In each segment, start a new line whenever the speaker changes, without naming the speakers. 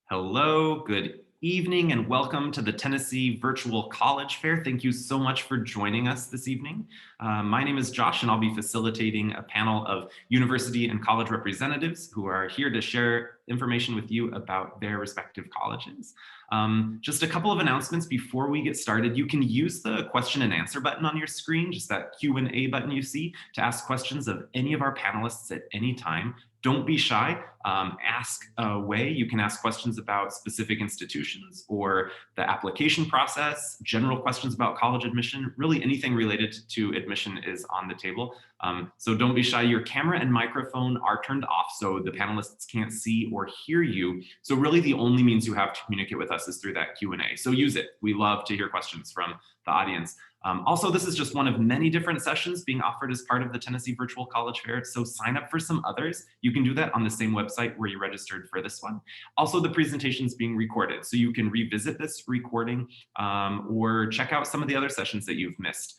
Hello, good evening, and welcome to the Tennessee Virtual College Fair. Thank you so much for joining us this evening. My name is Josh, and I'll be facilitating a panel of university and college representatives who are here to share information with you about their respective colleges. Just a couple of announcements before we get started. You can use the question and answer button on your screen, just that Q&A button you see, to ask questions of any of our panelists at any time. Don't be shy, ask away. You can ask questions about specific institutions or the application process, general questions about college admission, really anything related to admission is on the table. So don't be shy. Your camera and microphone are turned off so the panelists can't see or hear you. So really the only means you have to communicate with us is through that Q&A. So use it. We love to hear questions from the audience. Also, this is just one of many different sessions being offered as part of the Tennessee Virtual College Fair, so sign up for some others. You can do that on the same website where you registered for this one. Also, the presentation is being recorded, so you can revisit this recording or check out some of the other sessions that you've missed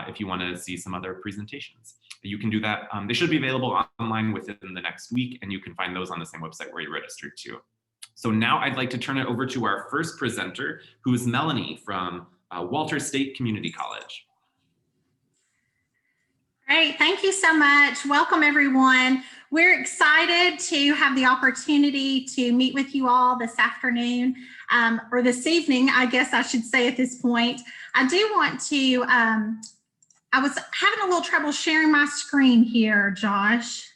if you want to see some other presentations. You can do that. They should be available online within the next week, and you can find those on the same website where you registered too. So now I'd like to turn it over to our first presenter, who is Melanie from Walter State Community College.
Great, thank you so much. Welcome everyone. We're excited to have the opportunity to meet with you all this afternoon, or this evening, I guess I should say at this point. I do want to, I was having a little trouble sharing my screen here, Josh.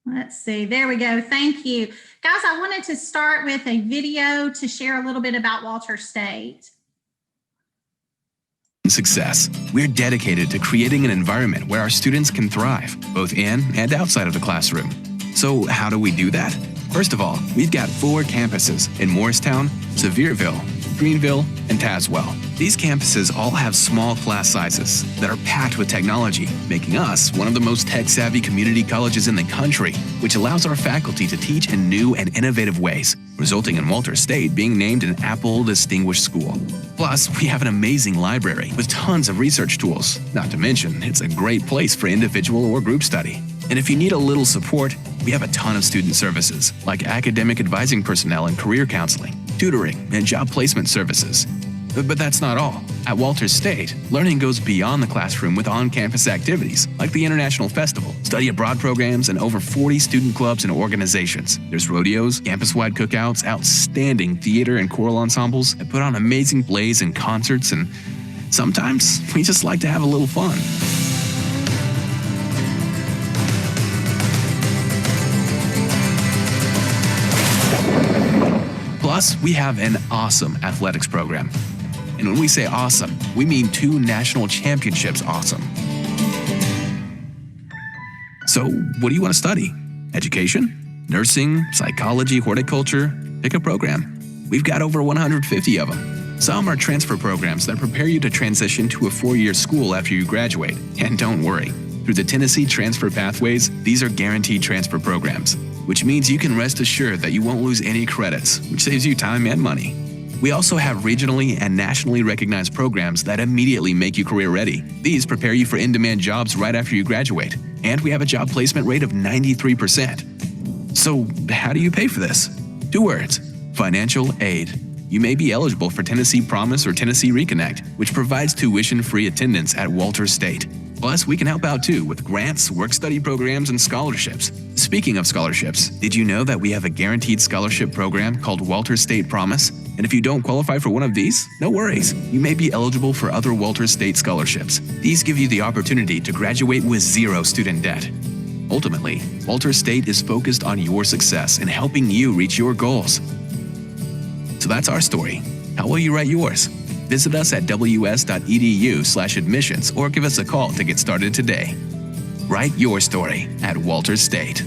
Let's see, there we go, thank you. Guys, I wanted to start with a video to share a little bit about Walter State.
Success. We're dedicated to creating an environment where our students can thrive, both in and outside of the classroom. So how do we do that? First of all, we've got 4 campuses in Morristown, Sevierville, Greenville, and Tazewell. These campuses all have small class sizes that are packed with technology, making us one of the most tech-savvy community colleges in the country, which allows our faculty to teach in new and innovative ways, resulting in Walter State being named an Apple Distinguished School. Plus, we have an amazing library with tons of research tools. Not to mention, it's a great place for individual or group study. And if you need a little support, we have a ton of student services, like academic advising personnel and career counseling, tutoring, and job placement services. But that's not all. At Walter State, learning goes beyond the classroom with on-campus activities like the International Festival, study abroad programs, and over 40 student clubs and organizations. There's rodeos, campus-wide cookouts, outstanding theater and choral ensembles that put on amazing plays and concerts, and sometimes we just like to have a little fun. Plus, we have an awesome athletics program. And when we say awesome, we mean 2 national championships awesome. So, what do you want to study? Education? Nursing? Psychology? Horticulture? Pick a program. We've got over 150 of them. Some are transfer programs that prepare you to transition to a 4-year school after you graduate. And don't worry, through the Tennessee Transfer Pathways, these are guaranteed transfer programs, which means you can rest assured that you won't lose any credits, which saves you time and money. We also have regionally and nationally recognized programs that immediately make you career ready. These prepare you for in-demand jobs right after you graduate, and we have a job placement rate of 93%. So how do you pay for this? 2 words: financial aid. You may be eligible for Tennessee Promise or Tennessee Reconnect, which provides tuition-free attendance at Walter State. Plus, we can help out too with grants, work-study programs, and scholarships. Speaking of scholarships, did you know that we have a guaranteed scholarship program called Walter State Promise? And if you don't qualify for one of these, no worries. You may be eligible for other Walter State scholarships. These give you the opportunity to graduate with 0 student debt. Ultimately, Walter State is focused on your success and helping you reach your goals. So that's our story. How will you write yours? Visit us at ws.edu/admissions or give us a call to get started today. Write your story at Walter State.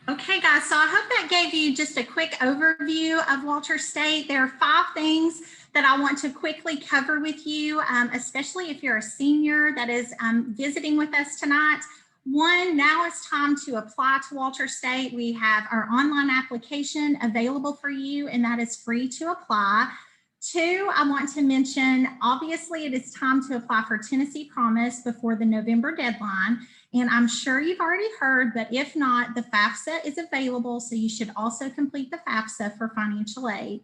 Okay guys, so I hope that gave you just a quick overview of Walter State. There are 5 things that I want to quickly cover with you, especially if you're a senior that is visiting with us tonight. 1, now it's time to apply to Walter State. We have our online application available for you, and that is free to apply. Two, I want to mention, obviously, it is time to apply for Tennessee Promise before the November deadline. And I'm sure you've already heard, but if not, the FAFSA is available. So you should also complete the FAFSA for financial aid.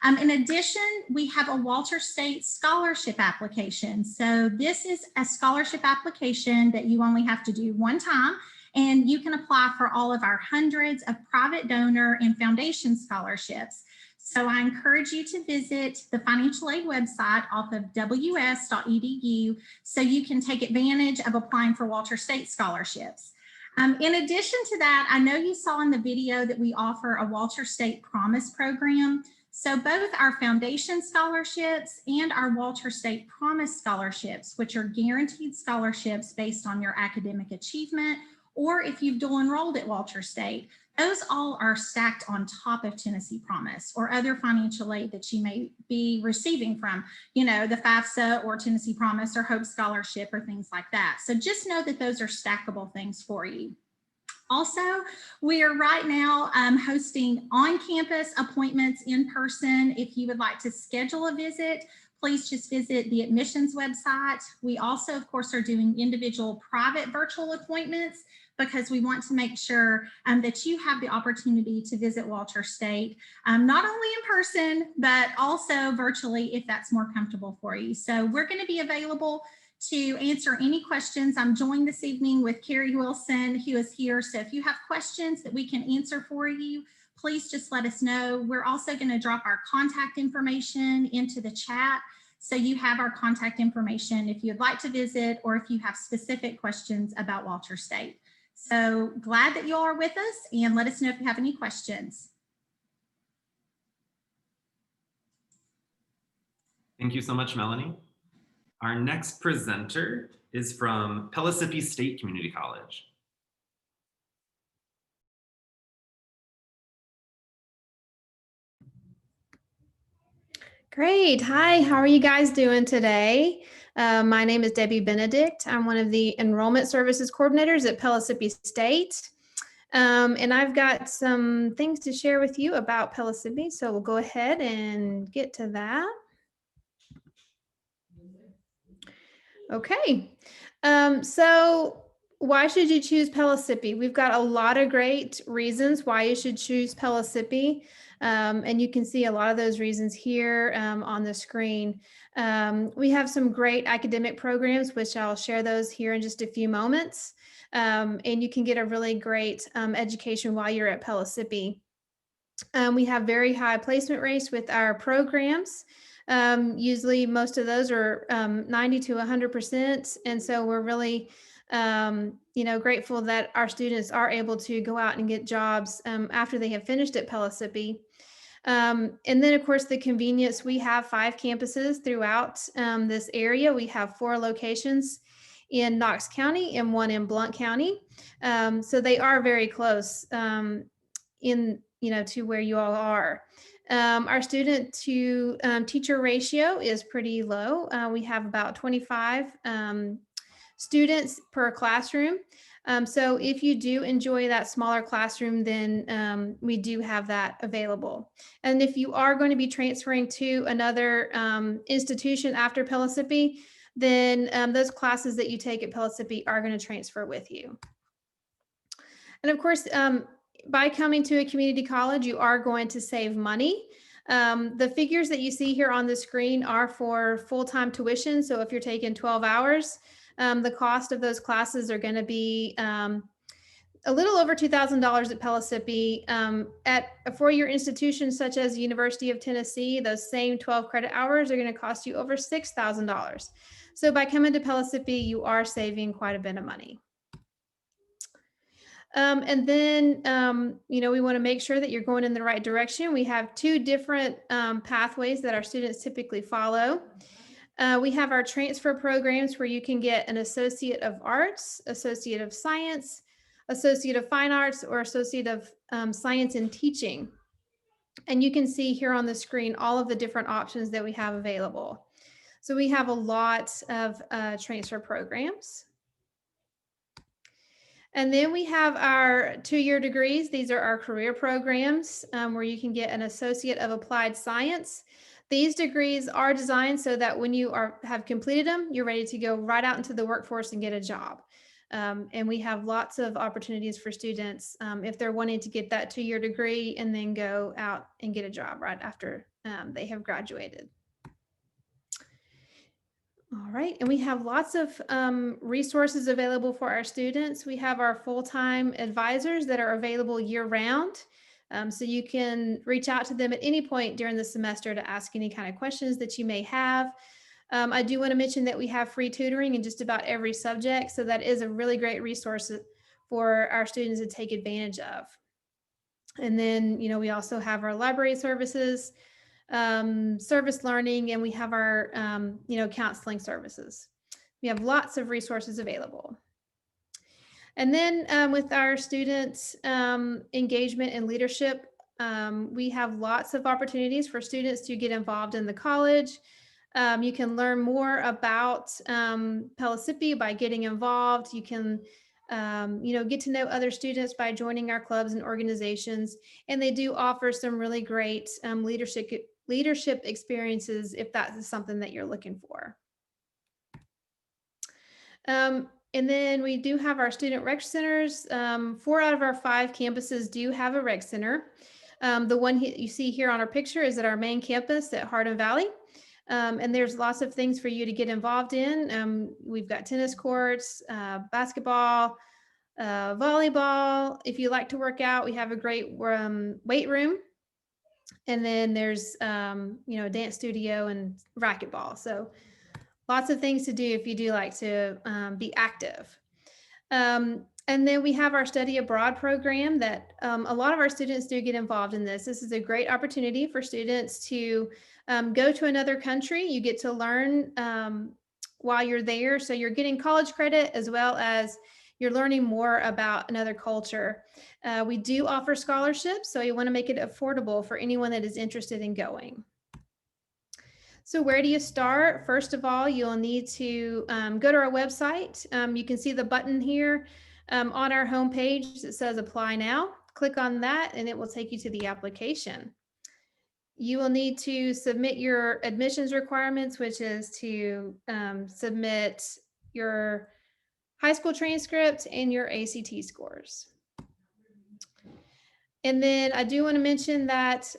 In addition, we have a Walter State scholarship application. So this is a scholarship application that you only have to do one time, and you can apply for all of our hundreds of private donor and foundation scholarships. So I encourage you to visit the financial aid website off of ws.edu so you can take advantage of applying for Walter State scholarships. In addition to that, I know you saw in the video that we offer a Walter State Promise program. So both our foundation scholarships and our Walter State Promise scholarships, which are guaranteed scholarships based on your academic achievement, or if you've dual enrolled at Walter State, those all are stacked on top of Tennessee Promise or other financial aid that you may be receiving from, the FAFSA or Tennessee Promise or Hope Scholarship or things like that. So just know that those are stackable things for you. Also, we are right now hosting on-campus appointments in person. If you would like to schedule a visit, please just visit the admissions website. We also, of course, are doing individual private virtual appointments because we want to make sure that you have the opportunity to visit Walter State, not only in person, but also virtually if that's more comfortable for you. So we're going to be available to answer any questions. I'm joined this evening with Carrie Wilson, who is here. So if you have questions that we can answer for you, please just let us know. We're also going to drop our contact information into the chat. So you have our contact information if you'd like to visit or if you have specific questions about Walter State. So glad that you all are with us, and let us know if you have any questions.
Thank you so much, Melanie. Our next presenter is from Pellissippi State Community College.
Great. Hi, how are you guys doing today? My name is Debbie Benedict. I'm one of the enrollment services coordinators at Pellissippi State. And I've got some things to share with you about Pellissippi, so we'll go ahead and get to that. Okay, so why should you choose Pellissippi? We've got a lot of great reasons why you should choose Pellissippi. And you can see a lot of those reasons here on the screen. We have some great academic programs, which I'll share those here in just a few moments. And you can get a really great education while you're at Pellissippi. We have very high placement rates with our programs. Usually most of those are 90 to 100%. And so we're really grateful that our students are able to go out and get jobs after they have finished at Pellissippi. And then, of course, the convenience. We have 5 campuses throughout this area. We have 4 locations in Knox County and 1 in Blount County. So they are very close to where you all are. Our student to teacher ratio is pretty low. We have about 25 students per classroom. So if you do enjoy that smaller classroom, then we do have that available. And if you are going to be transferring to another institution after Pellissippi, then those classes that you take at Pellissippi are going to transfer with you. And of course, by coming to a community college, you are going to save money. The figures that you see here on the screen are for full-time tuition. So if you're taking 12 hours, the cost of those classes are going to be a little over $2,000 at Pellissippi. At a four-year institution such as the University of Tennessee, those same 12 credit hours are going to cost you over $6,000. So by coming to Pellissippi, you are saving quite a bit of money. And then, we want to make sure that you're going in the right direction. We have 2 different pathways that our students typically follow. We have our transfer programs where you can get an Associate of Arts, Associate of Science, Associate of Fine Arts, or Associate of Science in Teaching. And you can see here on the screen all of the different options that we have available. So we have a lot of transfer programs. And then we have our 2-year degrees. These are our career programs where you can get an Associate of Applied Science. These degrees are designed so that when you have completed them, you're ready to go right out into the workforce and get a job. And we have lots of opportunities for students if they're wanting to get that 2-year degree and then go out and get a job right after they have graduated. All right, and we have lots of resources available for our students. We have our full-time advisors that are available year-round. So you can reach out to them at any point during the semester to ask any kind of questions that you may have. I do want to mention that we have free tutoring in just about every subject. So that is a really great resource for our students to take advantage of. And then, you know, we also have our library services, service learning, and we have our, you know, counseling services. We have lots of resources available. And then with our students' engagement and leadership, we have lots of opportunities for students to get involved in the college. You can learn more about Pellissippi by getting involved. You can, you know, get to know other students by joining our clubs and organizations. And they do offer some really great leadership experiences if that is something that you're looking for. And then we do have our student rec centers. 4 out of our 5 campuses do have a rec center. The one you see here on our picture is at our main campus at Hardin Valley. And there's lots of things for you to get involved in. We've got tennis courts, basketball, volleyball. If you like to work out, we have a great weight room. And then there's, you know, a dance studio and racquetball. So lots of things to do if you do like to be active. And then we have our study abroad program that a lot of our students do get involved in this. This is a great opportunity for students to go to another country. You get to learn while you're there. So you're getting college credit as well as you're learning more about another culture. We do offer scholarships, so you want to make it affordable for anyone that is interested in going. So where do you start? First of all, you'll need to go to our website. You can see the button here on our homepage that says apply now. Click on that and it will take you to the application. You will need to submit your admissions requirements, which is to submit your high school transcript and your ACT scores. And then I do want to mention that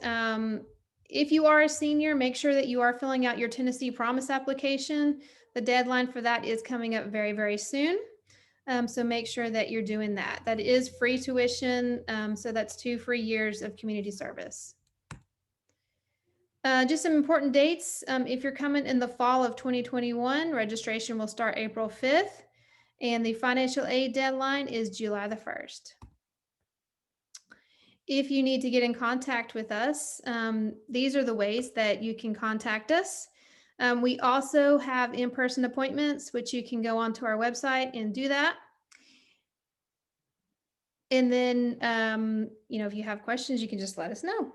if you are a senior, make sure that you are filling out your Tennessee Promise application. The deadline for that is coming up very, very soon. So make sure that you're doing that. That is free tuition. So that's 2 free years of community service. Just some important dates. If you're coming in the fall of 2021, registration will start April 5th. And the financial aid deadline is July the 1st. If you need to get in contact with us, these are the ways that you can contact us. We also have in-person appointments, which you can go onto our website and do that. And then, you know, if you have questions, you can just let us know.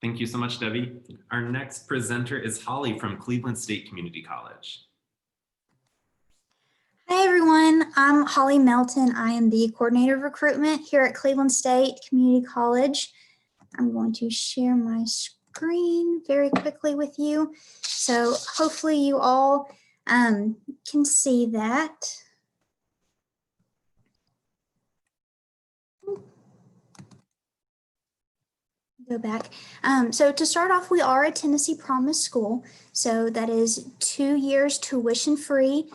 Thank you so much, Debbie. Our next presenter is Holly from Cleveland State Community College.
Hi everyone, I'm Holly Melton. I am the coordinator of recruitment here at Cleveland State Community College. I'm going to share my screen very quickly with you. So hopefully you all can see that. Go back. So to start off, we are a Tennessee Promise school. So that is 2 years tuition free.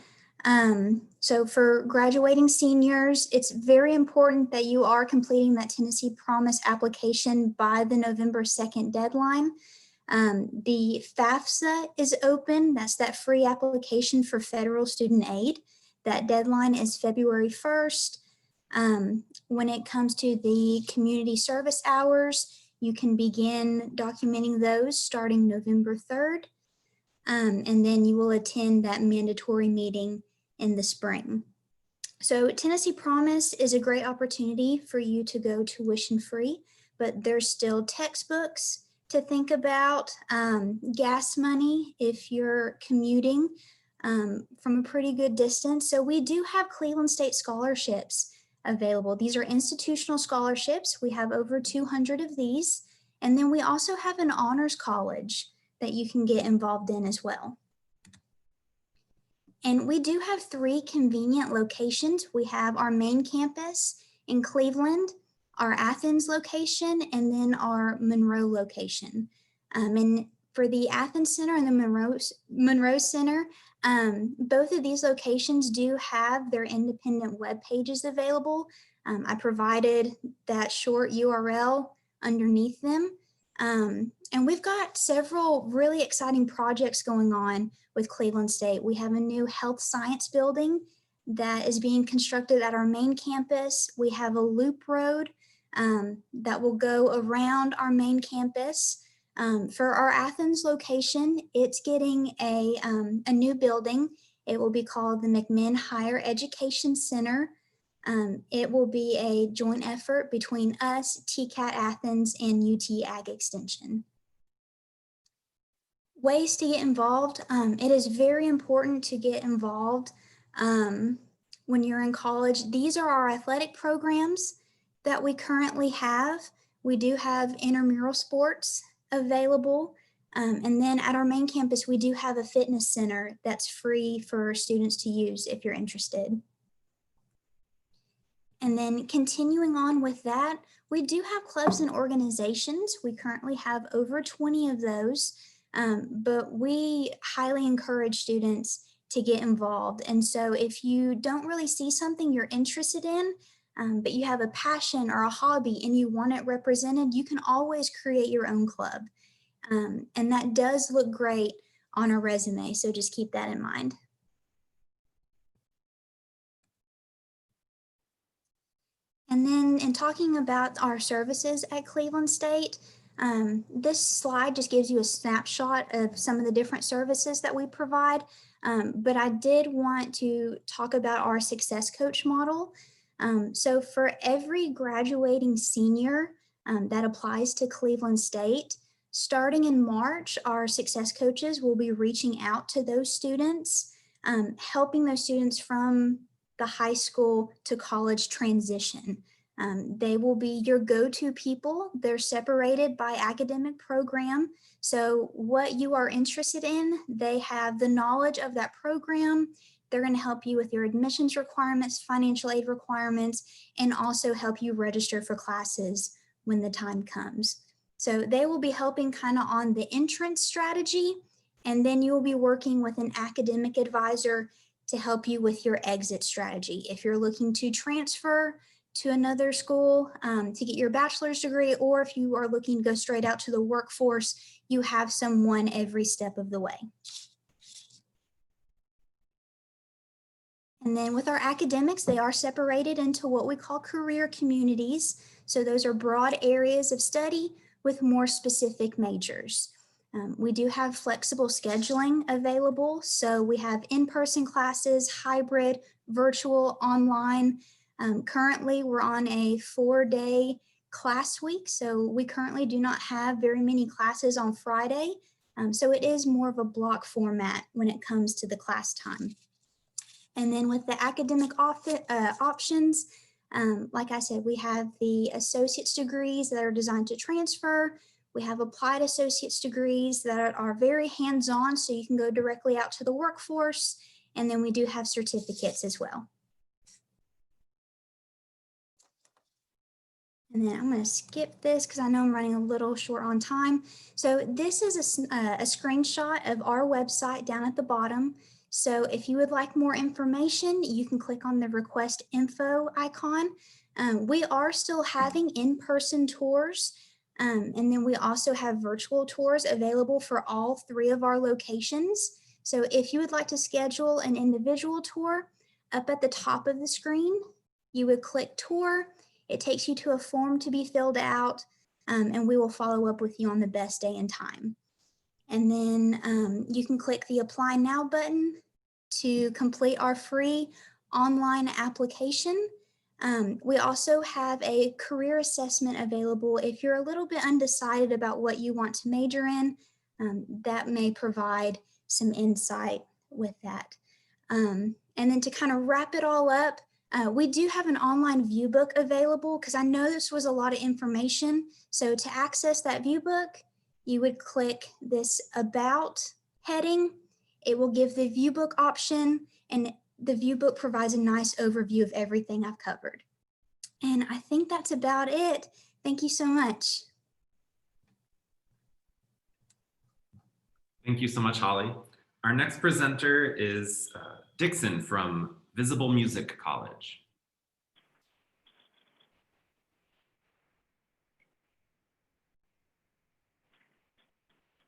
So for graduating seniors, it's very important that you are completing that Tennessee Promise application by the November 2nd deadline. The FAFSA is open. That's that free application for federal student aid. That deadline is February 1st. When it comes to the community service hours, you can begin documenting those starting November 3rd. And then you will attend that mandatory meeting in the spring. So Tennessee Promise is a great opportunity for you to go tuition free, but there's still textbooks to think about, gas money if you're commuting, from a pretty good distance. So we do have Cleveland State scholarships available. These are institutional scholarships. We have over 200 of these. And then we also have an honors college that you can get involved in as well. And we do have 3 convenient locations. We have our main campus in Cleveland, our Athens location, and then our Monroe location. And for the Athens Center and the Monroe Center, both of these locations do have their independent web pages available. I provided that short URL underneath them. And we've got several really exciting projects going on with Cleveland State. We have a new health science building that is being constructed at our main campus. We have a loop road that will go around our main campus. For our Athens location, it's getting a new building. It will be called the McMinn Higher Education Center. It will be a joint effort between us, TCAT Athens, and UT Ag Extension. Ways to get involved. It is very important to get involved when you're in college. These are our athletic programs that we currently have. We do have intramural sports available. And then at our main campus, we do have a fitness center that's free for students to use if you're interested. And then continuing on with that, we do have clubs and organizations. We currently have over 20 of those, but we highly encourage students to get involved. And so if you don't really see something you're interested in, but you have a passion or a hobby and you want it represented, you can always create your own club. And that does look great on a resume, so just keep that in mind. And then in talking about our services at Cleveland State, this slide just gives you a snapshot of some of the different services that we provide. But I did want to talk about our success coach model. So for every graduating senior that applies to Cleveland State, starting in March, our success coaches will be reaching out to those students, helping those students from the high school to college transition. They will be your go-to people. They're separated by academic program. So what you are interested in, they have the knowledge of that program. They're going to help you with your admissions requirements, financial aid requirements, and also help you register for classes when the time comes. So they will be helping kind of on the entrance strategy, and then you will be working with an academic advisor to help you with your exit strategy. If you're looking to transfer to another school to get your bachelor's degree, or if you are looking to go straight out to the workforce, you have someone every step of the way. And then with our academics, they are separated into what we call career communities. So those are broad areas of study with more specific majors. We do have flexible scheduling available. So we have in-person classes, hybrid, virtual, online. Currently, we're on a 4-day class week. So we currently do not have very many classes on Friday. So it is more of a block format when it comes to the class time. And then with the academic options, like I said, we have the associate's degrees that are designed to transfer. We have applied associate's degrees that are very hands-on, so you can go directly out to the workforce. And then we do have certificates as well. And then I'm going to skip this because I know I'm running a little short on time. So this is a screenshot of our website down at the bottom. So if you would like more information, you can click on the request info icon. We are still having in-person tours. And then we also have virtual tours available for all 3 of our locations. So if you would like to schedule an individual tour, up at the top of the screen, you would click tour. It takes you to a form to be filled out, and we will follow up with you on the best day and time. And then you can click the Apply Now button to complete our free online application. We also have a career assessment available if you're a little bit undecided about what you want to major in. That may provide some insight with that. And then to kind of wrap it all up, we do have an online view book available because I know this was a lot of information. So to access that view book, you would click this About heading. It will give the view book option, and the view book provides a nice overview of everything I've covered. And I think that's about it. Thank you so much.
Thank you so much, Holly. Our next presenter is Dixon from Visible Music College.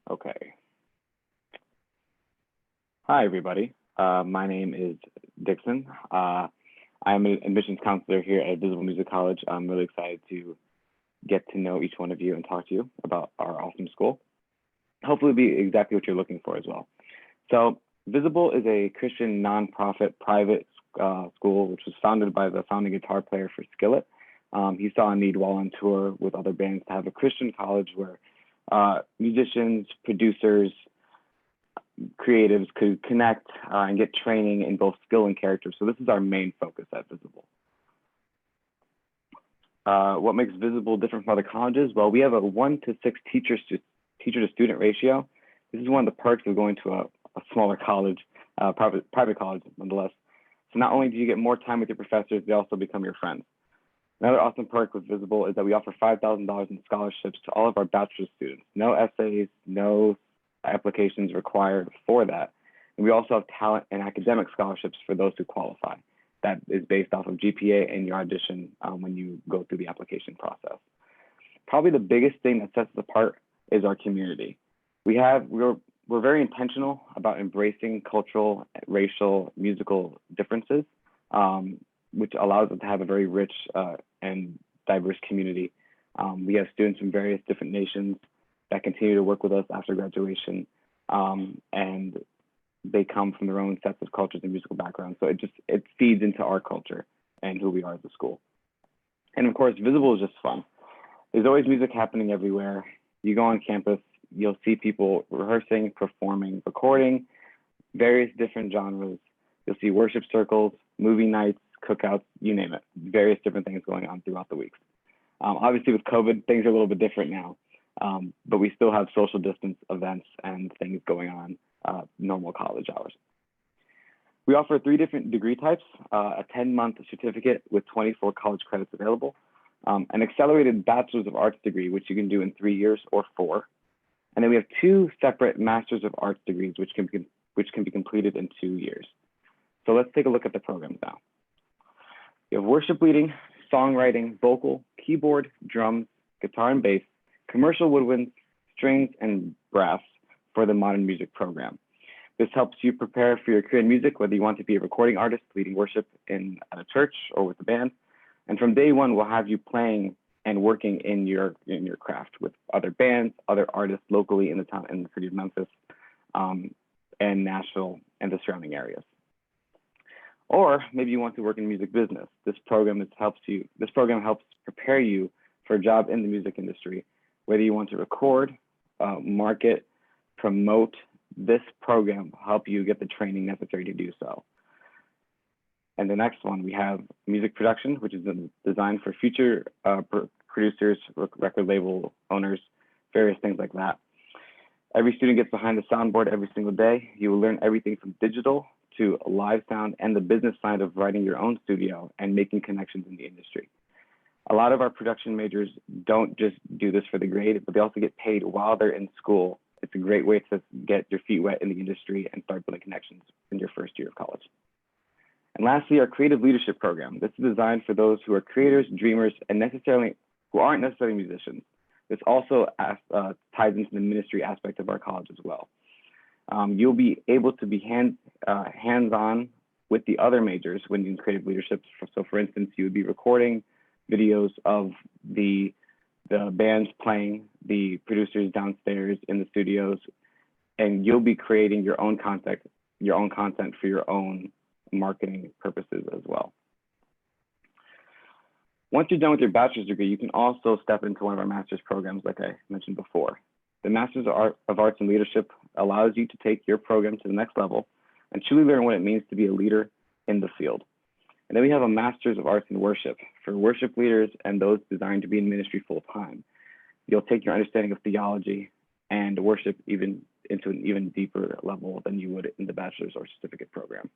Okay. Hi, everybody. My name is Dixon. I'm an admissions counselor here at Visible Music College. I'm really excited to get to know each one of you and talk to you about our awesome school. Hopefully it'll be exactly what you're looking for as well. So Visible is a Christian nonprofit private school, which was founded by the founding guitar player for Skillet. He saw a need while on tour with other bands to have a Christian college where musicians, producers, creatives could connect and get training in both skill and character. So this is our main focus at Visible. What makes Visible different from other colleges? Well, we have a 1-to-6 teacher to student ratio. This is one of the perks of going to a smaller college, private college nonetheless. So not only do you get more time with your professors, they also become your friends. Another awesome perk with Visible is that we offer $5,000 in scholarships to all of our bachelor's students. No essays, no applications required for that. And we also have talent and academic scholarships for those who qualify. That is based off of GPA and your audition when you go through the application process. Probably the biggest thing that sets us apart is our community. We're very intentional about embracing cultural, racial, musical differences, which allows us to have a very rich and diverse community. We have students from various different nations that continue to work with us after graduation, and they come from their own sets of cultures and musical backgrounds. So it feeds into our culture and who we are as a school. And of course, Visible is just fun. There's always music happening everywhere. You go on campus, you'll see people rehearsing, performing, recording, various different genres. You'll see worship circles, movie nights, cookouts, you name it, various different things going on throughout the weeks. Obviously with COVID, things are a little bit different now, but we still have social distance events and things going on normal college hours. We offer 3 different degree types, a 10-month certificate with 24 college credits available, an accelerated Bachelor's of Arts degree, which you can do in 3 years or 4. And then we have 2 separate Master's of Arts degrees, which can be completed in 2 years. So let's take a look at the programs now. You have worship leading, songwriting, vocal, keyboard, drums, guitar and bass, commercial woodwinds, strings, and brass for the modern music program. This helps you prepare for your career in music, whether you want to be a recording artist, leading worship at a church or with a band. And from day one, we'll have you playing and working in your craft with other bands, other artists locally in the city of Memphis, and Nashville and the surrounding areas. Or maybe you want to work in music business. This program helps prepare you for a job in the music industry. Whether you want to record, market, promote, this program will help you get the training necessary to do so. And the next one, we have music production, which is designed for future producers, record label owners, various things like that. Every student gets behind the soundboard every single day. You will learn everything from digital to live sound and the business side of writing your own studio and making connections in the industry. A lot of our production majors don't just do this for the grade, but they also get paid while they're in school. It's a great way to get your feet wet in the industry and start building connections in your first year of college. And lastly, our creative leadership program. This is designed for those who are creators, dreamers, and who aren't necessarily musicians. This also ties into the ministry aspect of our college as well. You'll be able to be hands-on with the other majors when in creative leadership. So for instance, you would be recording videos of the bands playing, the producers downstairs in the studios, and you'll be creating your own content for your own marketing purposes as well. Once you're done with your bachelor's degree, you can also step into one of our master's programs like I mentioned before. The Master's of Arts in Leadership allows you to take your program to the next level and truly learn what it means to be a leader in the field. And then we have a Master's of Arts in Worship for worship leaders and those designed to be in ministry full time. You'll take your understanding of theology and worship into an even deeper level than you would in the bachelor's or certificate program.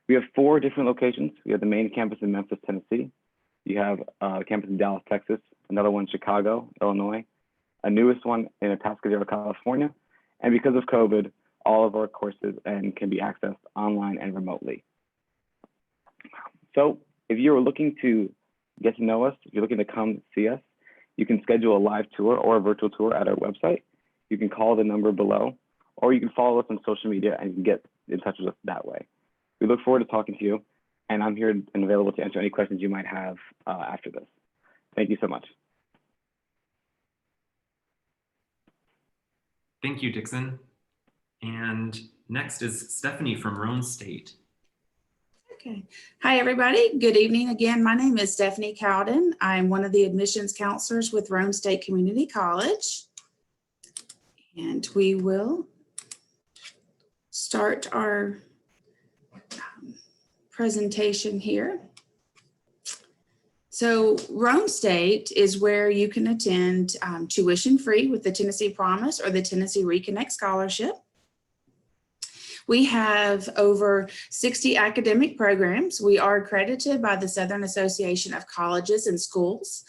We have 4 different locations. We have the main campus in Memphis, Tennessee. You have a campus in Dallas, Texas, another one in Chicago, Illinois, a newest one in Atascadero, California. And because of COVID, all of our courses can be accessed online and remotely. So if you're looking to get to know us, if you're looking to come see us, you can schedule a live tour or a virtual tour at our website. You can call the number below, or you can follow us on social media and you can get in touch with us that way. We look forward to talking to you, and I'm here and available to answer any questions you might have after this. Thank you so much.
Thank you, Dixon. And next is Stephanie from Roane State.
Okay. Hi, everybody. Good evening again. My name is Stephanie Cowden. I'm one of the admissions counselors with Roane State Community College. And we will start our presentation here. So Roane State is where you can attend tuition free with the Tennessee Promise or the Tennessee Reconnect Scholarship. We have over 60 academic programs. We are accredited by the Southern Association of Colleges and Schools,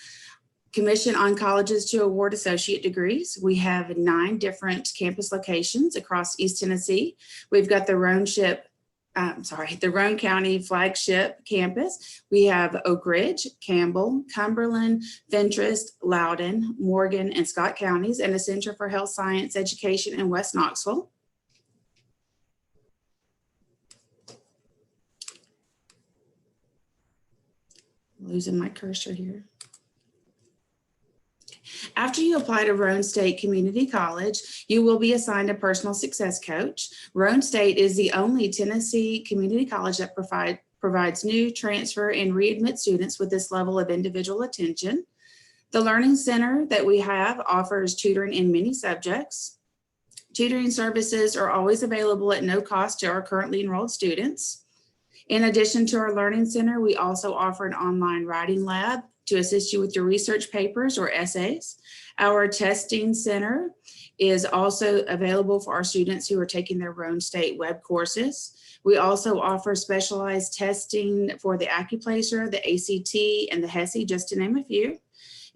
Commission on Colleges to Award Associate Degrees. We have 9 different campus locations across East Tennessee. We've got the Roane County flagship campus. We have Oak Ridge, Campbell, Cumberland, Fentress, Loudoun, Morgan, and Scott counties, and a Center for Health Science Education in West Knoxville. Losing my cursor here. After you apply to Roane State Community College, you will be assigned a personal success coach. Roane State is the only Tennessee community college that provides new, transfer, and readmit students with this level of individual attention. The Learning Center that we have offers tutoring in many subjects. Tutoring services are always available at no cost to our currently enrolled students. In addition to our Learning Center, we also offer an online writing lab to assist you with your research papers or essays. Our testing center is also available for our students who are taking their Roane State web courses. We also offer specialized testing for the Accuplacer, the ACT, and the HESI, just to name a few.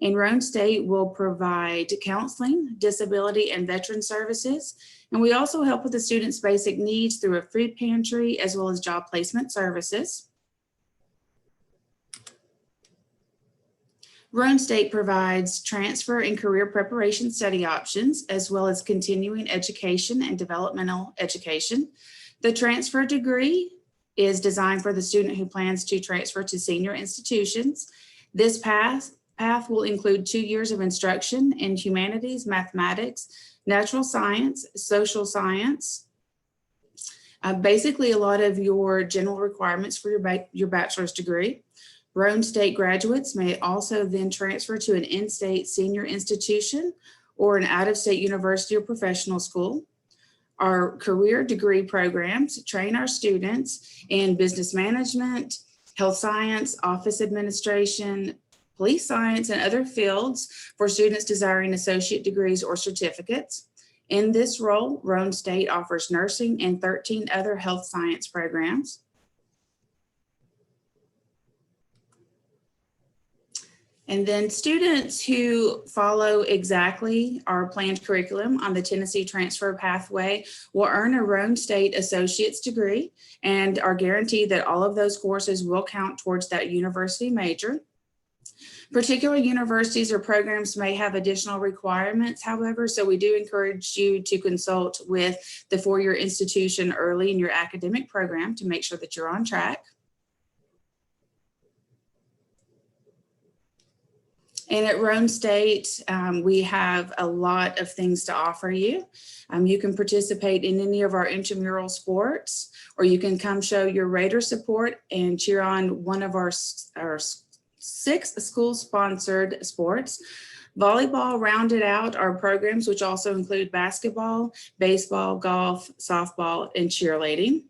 And Roane State will provide counseling, disability, and veteran services. And we also help with the students' basic needs through a food pantry as well as job placement services. Roane State provides transfer and career preparation study options, as well as continuing education and developmental education. The transfer degree is designed for the student who plans to transfer to senior institutions. This path will include 2 years of instruction in humanities, mathematics, natural science, social science, basically a lot of your general requirements for your bachelor's degree. Roane State graduates may also then transfer to an in-state senior institution or an out-of-state university or professional school. Our career degree programs train our students in business management, health science, office administration, police science, and other fields for students desiring associate degrees or certificates. In this role, Roane State offers nursing and 13 other health science programs. And then students who follow exactly our planned curriculum on the Tennessee Transfer Pathway will earn a Roane State Associate's degree and are guaranteed that all of those courses will count towards that university major. Particular universities or programs may have additional requirements, however, so we do encourage you to consult with the four-year institution early in your academic program to make sure that you're on track. And at Roane State, we have a lot of things to offer you. You can participate in any of our intramural sports, or you can come show your Raider support and cheer on one of our 6 school-sponsored sports. Volleyball rounded out our programs, which also include basketball, baseball, golf, softball, and cheerleading.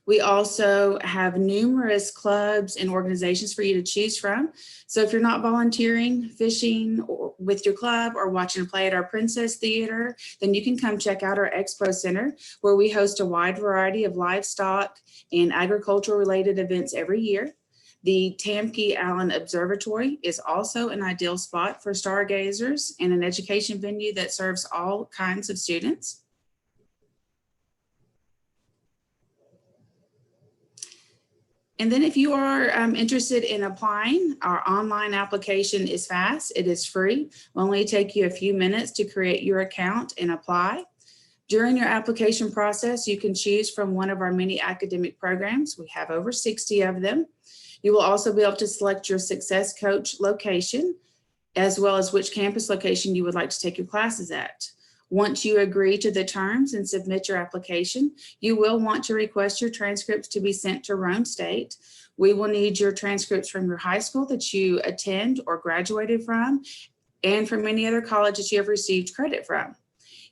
We also have numerous clubs and organizations for you to choose from. So if you're not volunteering, fishing or with your club, or watching a play at our Princess Theater, then you can come check out our Expo Center, where we host a wide variety of livestock and agricultural related events every year. The Tamke Allen Observatory is also an ideal spot for stargazers and an education venue that serves all kinds of students. And then if you are interested in applying, our online application is fast. It is free. It will only take you a few minutes to create your account and apply. During your application process, you can choose from one of our many academic programs. We have over 60 of them. You will also be able to select your Success Coach location, as well as which campus location you would like to take your classes at. Once you agree to the terms and submit your application, you will want to request your transcripts to be sent to Roane State. We will need your transcripts from your high school that you attend or graduated from, and from any other college that you have received credit from.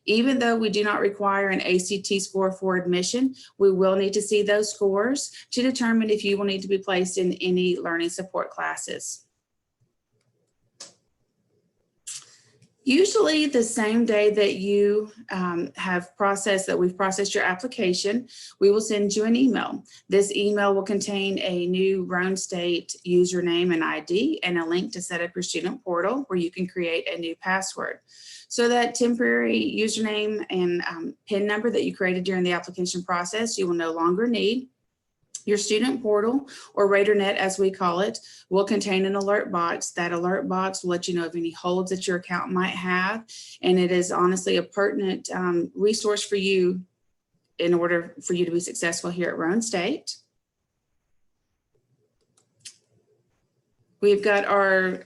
Even though we do not require an ACT score for admission, we will need to see those scores to determine if you will need to be placed in any learning support classes. Usually the same day that you we've processed your application, we will send you an email. This email will contain a new Roane State username and ID and a link to set up your student portal where you can create a new password. So that temporary username and PIN number that you created during the application process, you will no longer need. Your student portal, or RadarNet as we call it, will contain an alert box. That alert box will let you know of any holds that your account might have. And it is honestly a pertinent resource for you in order for you to be successful here at Roane State. We've got our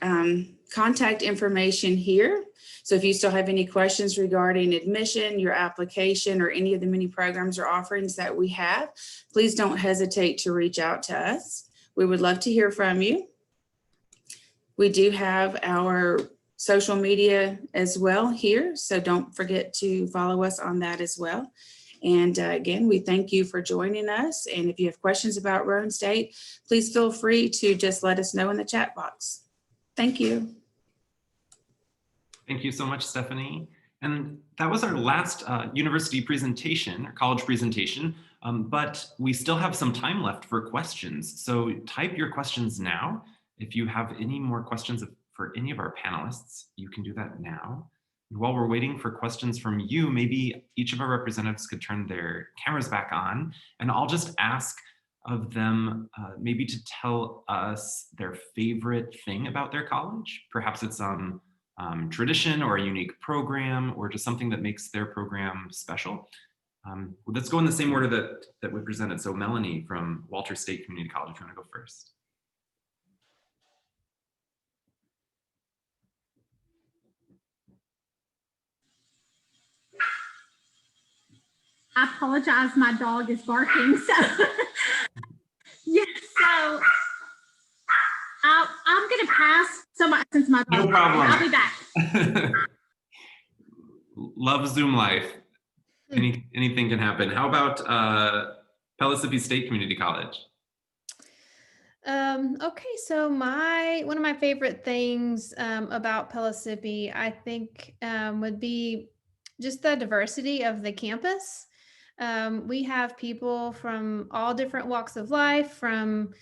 contact information here. So if you still have any questions regarding admission, your application, or any of the many programs or offerings that we have, please don't hesitate to reach out to us. We would love to hear from you. We do have our social media as well here, so don't forget to follow us on that as well. And again, we thank you for joining us. And if you have questions about Roane State, please feel free to just let us know in the chat box. Thank you.
Thank you so much, Stephanie. And that was our last university presentation, or college presentation, but we still have some time left for questions. So type your questions now. If you have any more questions for any of our panelists, you can do that now. And while we're waiting for questions from you, maybe each of our representatives could turn their cameras back on, and I'll just ask of them maybe to tell us their favorite thing about their college. Perhaps it's tradition or a unique program, or just something that makes their program special. Let's go in the same order that we presented. So Melanie from Walter State Community College, you want to go first?
I apologize, my dog is barking. So yes, so I'm going to pass. Since my dog,
no problem.
I'll be back.
Love Zoom life. Anything can happen. How about Pellissippi State Community College?
Okay, so one of my favorite things about Pellissippi, I think, would be just the diversity of the campus. We have people from all different walks of life, from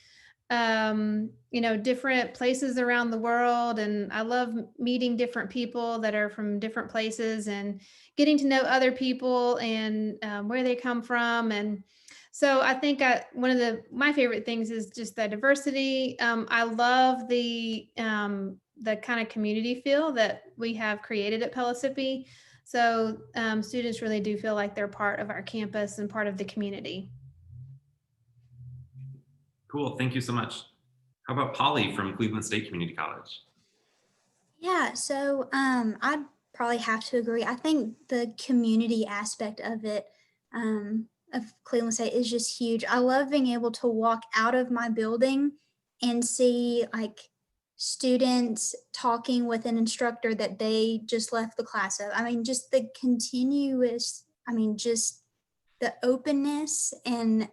different places around the world. And I love meeting different people that are from different places and getting to know other people and where they come from. And so I think one of my favorite things is just the diversity. I love the kind of community feel that we have created at Pellissippi. So students really do feel like they're part of our campus and part of the community.
Cool, thank you so much. How about Polly from Cleveland State Community College?
Yeah, so I'd probably have to agree. I think the community aspect of it, of Cleveland State, is just huge. I love being able to walk out of my building and see like students talking with an instructor that they just left the class of. I mean, just the continuous, just the openness. And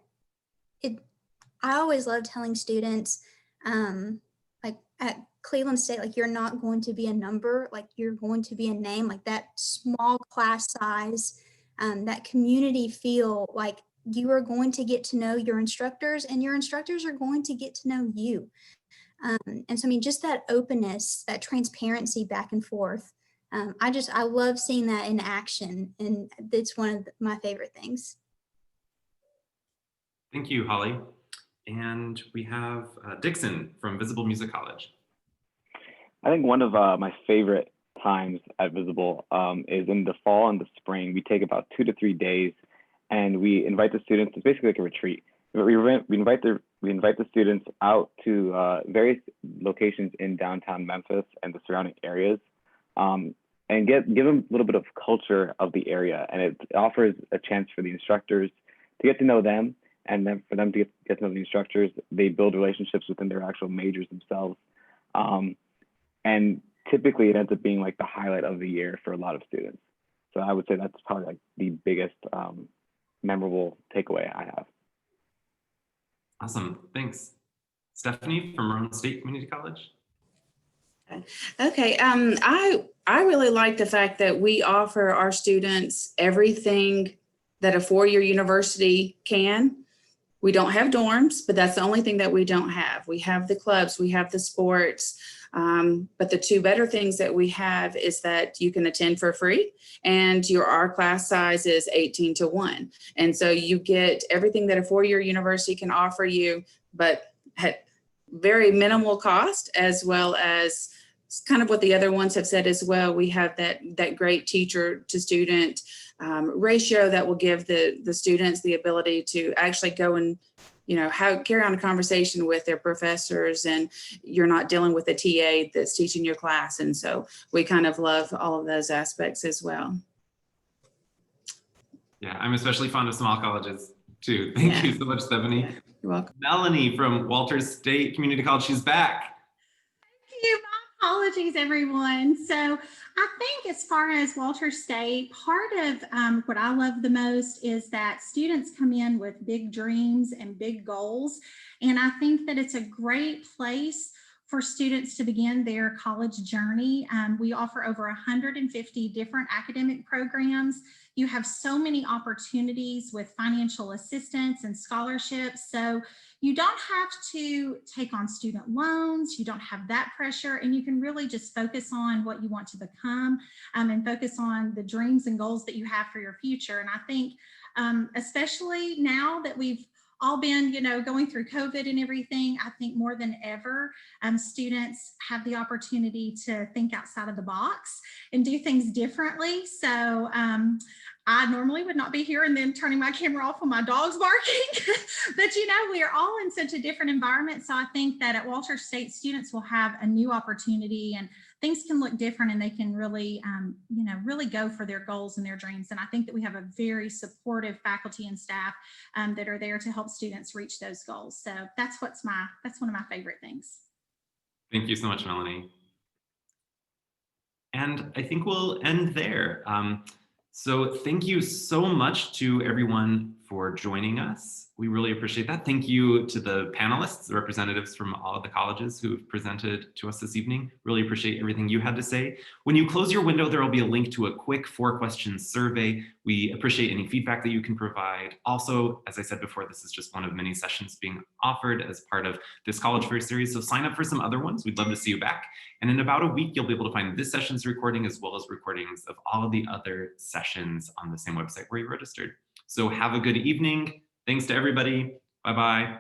I always love telling students, like at Cleveland State, like, you're not going to be a number, like, you're going to be a name. Like, that small class size, that community feel, like you are going to get to know your instructors and your instructors are going to get to know you. And so, just that openness, that transparency back and forth. I love seeing that in action, and it's one of my favorite things.
Thank you, Holly. And we have Dixon from Visible Music College.
I think one of my favorite times at Visible is in the fall and the spring. We take about 2 to 3 days, and we invite the students. It's basically like a retreat. We invite the students out to various locations in downtown Memphis and the surrounding areas, and give them a little bit of culture of the area. And it offers a chance for the instructors to get to know them, and then for them to get to know the instructors. They build relationships within their actual majors themselves. And typically it ends up being like the highlight of the year for a lot of students. So I would say that's probably like the biggest memorable takeaway I have.
Awesome, thanks. Stephanie from Roane State Community College.
Okay, I really like the fact that we offer our students everything that a four-year university can. We don't have dorms, but that's the only thing that we don't have. We have the clubs, we have the sports, but the two better things that we have is that you can attend for free, and our class size is 18:1. And so you get everything that a four-year university can offer you, but at very minimal cost, as well as kind of what the other ones have said as well. We have that great teacher to student ratio that will give the students the ability to actually go and, carry on a conversation with their professors, and you're not dealing with a TA that's teaching your class. And so we kind of love all of those aspects as well.
Yeah, I'm especially fond of small colleges too. Thank you so much, Stephanie.
Yeah, you're welcome.
Melanie from Walters State Community College, she's back.
Thank you. My apologies, everyone. So I think as far as Walters State, part of what I love the most is that students come in with big dreams and big goals. And I think that it's a great place for students to begin their college journey. We offer over 150 different academic programs. You have so many opportunities with financial assistance and scholarships. So you don't have to take on student loans. You don't have that pressure, and you can really just focus on what you want to become, and focus on the dreams and goals that you have for your future. And I think, especially now that we've all been, going through COVID and everything, I think more than ever, students have the opportunity to think outside of the box and do things differently. So I normally would not be here and then turning my camera off when my dog's barking, but we are all in such a different environment. So I think that at Walters State, students will have a new opportunity, and things can look different, and they can really, really go for their goals and their dreams. And I think that we have a very supportive faculty and staff that are there to help students reach those goals. So that's one of my favorite things.
Thank you so much, Melanie. And I think we'll end there. So thank you so much to everyone for joining us. We really appreciate that. Thank you to the panelists, the representatives from all of the colleges who have presented to us this evening. Really appreciate everything you had to say. When you close your window, there will be a link to a quick 4-question survey. We appreciate any feedback that you can provide. Also, as I said before, this is just one of many sessions being offered as part of this College Fair series. So sign up for some other ones. We'd love to see you back. And in about a week, you'll be able to find this session's recording as well as recordings of all of the other sessions on the same website where you registered. So have a good evening. Thanks to everybody. Bye-bye.